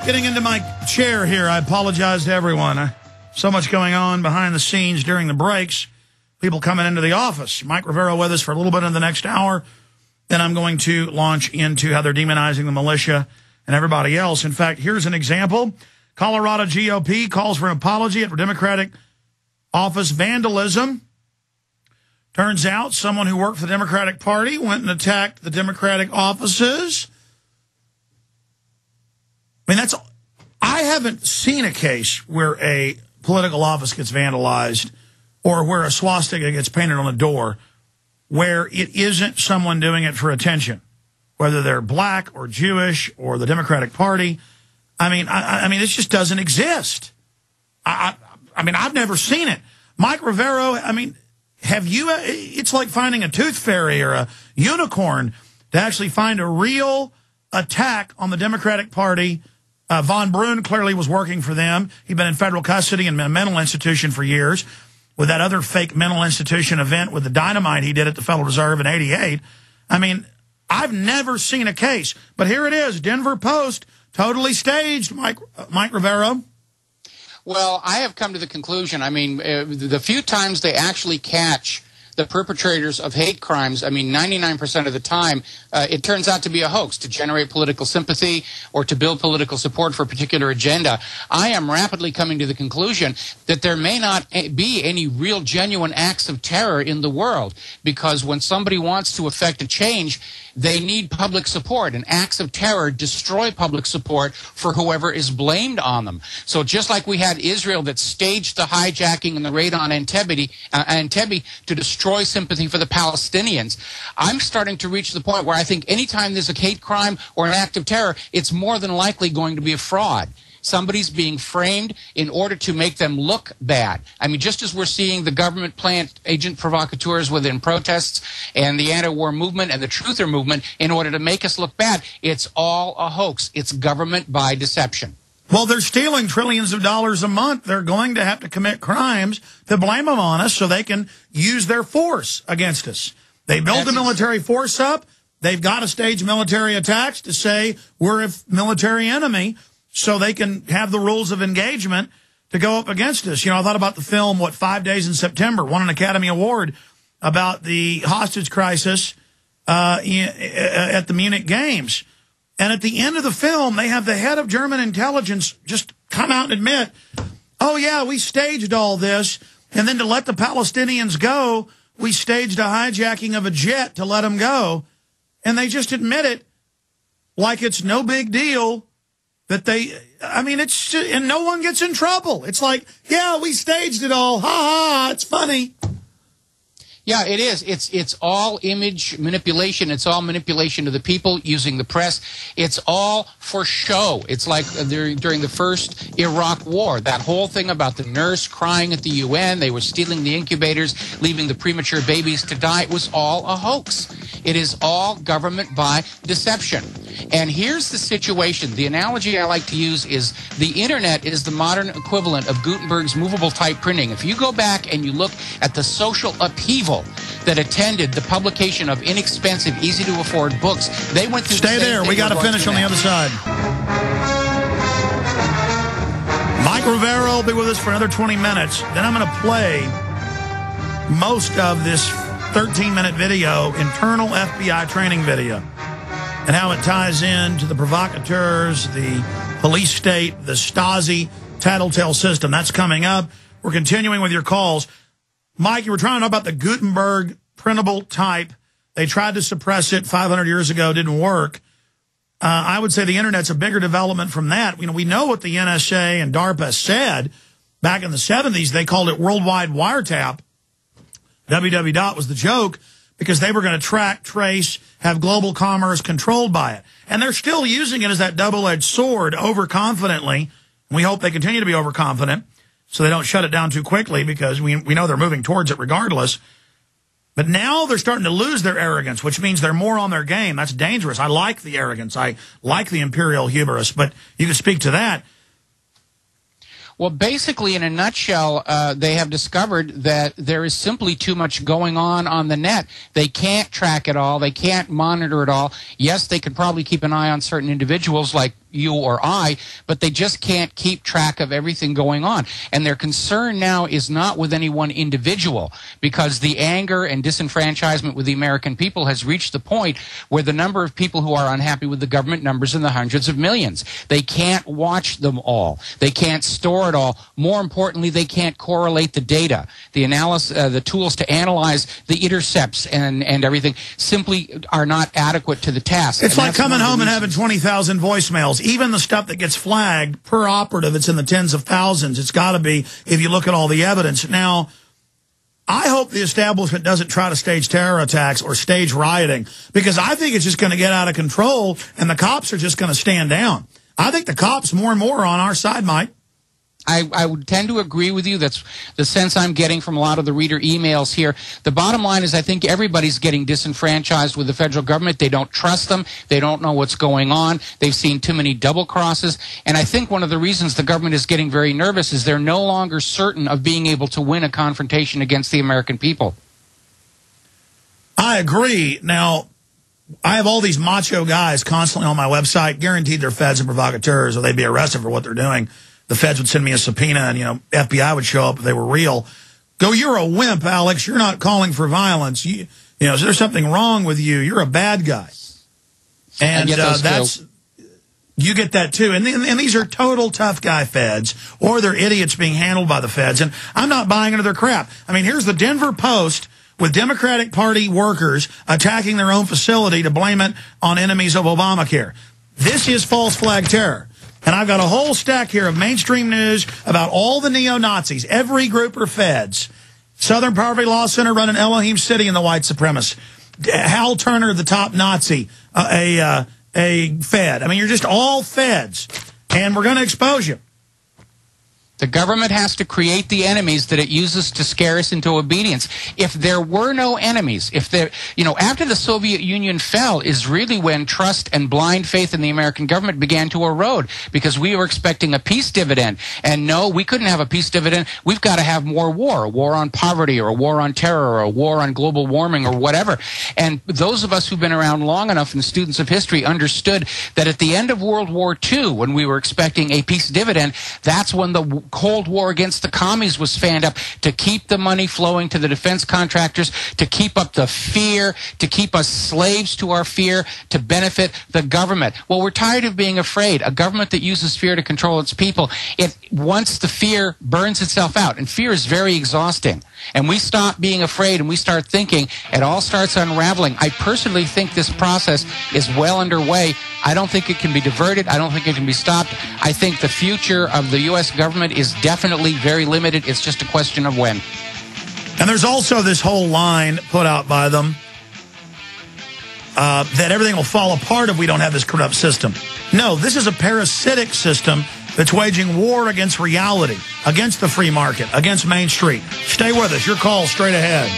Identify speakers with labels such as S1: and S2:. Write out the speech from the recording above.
S1: right, getting into my chair here. I apologize to everyone. So much going on behind the scenes during the breaks. People coming into the office. Mike Rivero with us for a little bit in the next hour. Then I'm going to launch into how they're demonizing the militia and everybody else. In fact, here's an example. Colorado GOP calls for an apology at Democratic office vandalism. Turns out someone who worked for the Democratic Party went and attacked the Democratic offices. I mean, I haven't seen a case where a political office gets vandalized or where a swastika gets painted on a door where it isn't someone doing it for attention, whether they're black or Jewish or the Democratic Party. I mean, this just doesn't exist. I mean, I've never seen it. Mike Rivero, I mean, have you? It's like finding a tooth fairy or a unicorn to actually find a real attack on the Democratic Party. Von Brun clearly was working for them. He'd been in federal custody and a mental institution for years with that other fake mental institution event with the dynamite he did at the Federal Reserve in '88. I mean, I've never seen a case. But here it is, Denver Post, totally staged, Mike Rivero.
S2: Well, I have come to the conclusion, I mean, the few times they actually catch the perpetrators of hate crimes, I mean, 99% of the time, it turns out to be a hoax to generate political sympathy or to build political support for a particular agenda. I am rapidly coming to the conclusion that there may not be any real genuine acts of terror in the world, because when somebody wants to effect a change, they need public support, and acts of terror destroy public support for whoever is blamed on them. So just like we had Israel that staged the hijacking and the raid on Entebbe to destroy sympathy for the Palestinians, I'm starting to reach the point where I think anytime there's a hate crime or an act of terror, it's more than likely going to be a fraud. Somebody's being framed in order to make them look bad. I mean, just as we're seeing the government plant agent provocateurs within protests and the anti-war movement and the truther movement in order to make us look bad, it's all a hoax. It's government by deception.
S1: Well, they're stealing trillions of dollars a month. They're going to have to commit crimes to blame them on us so they can use their force against us. They built the military force up. They've got to stage military attacks to say we're a military enemy, so they can have the rules of engagement to go up against us. You know, I thought about the film, 5 Days in September, won an Academy Award about the hostage crisis at the Munich Games. And at the end of the film, they have the head of German intelligence just come out and admit, oh, yeah, we staged all this. And then to let the Palestinians go, we staged a hijacking of a jet to let them go. And they just admit it like it's no big deal. That it's just, and no one gets in trouble. It's like, yeah, we staged it all. Ha ha, it's funny.
S2: Yeah, it is. It's all image manipulation. It's all manipulation of the people using the press. It's all for show. It's like during the first Iraq War, that whole thing about the nurse crying at the UN, they were stealing the incubators, leaving the premature babies to die. It was all a hoax. It is all government by deception. And here's the situation. The analogy I like to use is the internet is the modern equivalent of Gutenberg's movable type printing. If you go back and you look at the social upheaval that attended the publication of inexpensive, easy-to-afford books, they went through
S1: Stay there. We got to finish on the other side. Mike Rivero will be with us for another 20 minutes. Then I'm going to play most of this 13-minute video, internal FBI training video, and how it ties in to the provocateurs, the police state, the Stasi tattletale system. That's coming up. We're continuing with your calls. Mike, you were trying to know about the Gutenberg printable type. They tried to suppress it 500 years ago. Didn't work. I would say the Internet's a bigger development from that. You know, we know what the NSA and DARPA said back in the 70s. They called it worldwide wiretap. www was the joke because they were going to track, trace, have global commerce controlled by it. And they're still using it as that double-edged sword overconfidently. We hope they continue to be overconfident so they don't shut it down too quickly because we know they're moving towards it regardless. But now they're starting to lose their arrogance, which means they're more on their game. That's dangerous. I like the arrogance. I like the imperial hubris. But you can speak to that.
S2: Well, basically, in a nutshell, they have discovered that there is simply too much going on the net. They can't track it all. They can't monitor it all. Yes, they could probably keep an eye on certain individuals like you or I, but they just can't keep track of everything going on. And their concern now is not with any one individual, because the anger and disenfranchisement with the American people has reached the point where the number of people who are unhappy with the government numbers in the hundreds of millions. They can't watch them all. They can't store it all. More importantly, they can't correlate the data. The analysis, the tools to analyze the intercepts and everything simply are not adequate to the task.
S1: It's like coming home and having 20,000 voicemails. Even the stuff that gets flagged per operative, it's in the tens of thousands. It's got to be, if you look at all the evidence. Now, I hope the establishment doesn't try to stage terror attacks or stage rioting, because I think it's just going to get out of control and the cops are just going to stand down. I think the cops more and more are on our side, Mike.
S2: I would tend to agree with you. That's the sense I'm getting from a lot of the reader emails here. The bottom line is I think everybody's getting disenfranchised with the federal government. They don't trust them. They don't know what's going on. They've seen too many double crosses. And I think one of the reasons the government is getting very nervous is they're no longer certain of being able to win a confrontation against the American people.
S1: I agree. Now, I have all these macho guys constantly on my website, guaranteed they're feds and provocateurs or they'd be arrested for what they're doing. The feds would send me a subpoena and, FBI would show up if they were real. Go, you're a wimp, Alex. You're not calling for violence. Is there something wrong with you? You're a bad guy. And you get that too. And these are total tough guy feds, or they're idiots being handled by the feds. And I'm not buying into their crap. I mean, here's the Denver Post with Democratic Party workers attacking their own facility to blame it on enemies of Obamacare. This is false flag terror. And I've got a whole stack here of mainstream news about all the neo-Nazis. Every group are feds. Southern Poverty Law Center running Elohim City in the white supremacist. Hal Turner, the top Nazi, a fed. I mean, you're just all feds. And we're going to expose you.
S2: The government has to create the enemies that it uses to scare us into obedience. If there were no enemies, after the Soviet Union fell is really when trust and blind faith in the American government began to erode, because we were expecting a peace dividend. And no, we couldn't have a peace dividend. We've got to have more war, a war on poverty or a war on terror or a war on global warming or whatever. And those of us who've been around long enough and students of history understood that at the end of World War II, when we were expecting a peace dividend, that's when the Cold War against the commies was fanned up to keep the money flowing to the defense contractors, to keep up the fear, to keep us slaves to our fear, to benefit the government. Well, we're tired of being afraid. A government that uses fear to control its people, once the fear burns itself out, and fear is very exhausting, and we stop being afraid and we start thinking, it all starts unraveling. I personally think this process is well underway. I don't think it can be diverted. I don't think it can be stopped. I think the future of the U.S. government is definitely very limited. It's just a question of when.
S1: And there's also this whole line put out by them that everything will fall apart if we don't have this corrupt system. No, this is a parasitic system that's waging war against reality, against the free market, against Main Street. Stay with us. Your call straight ahead.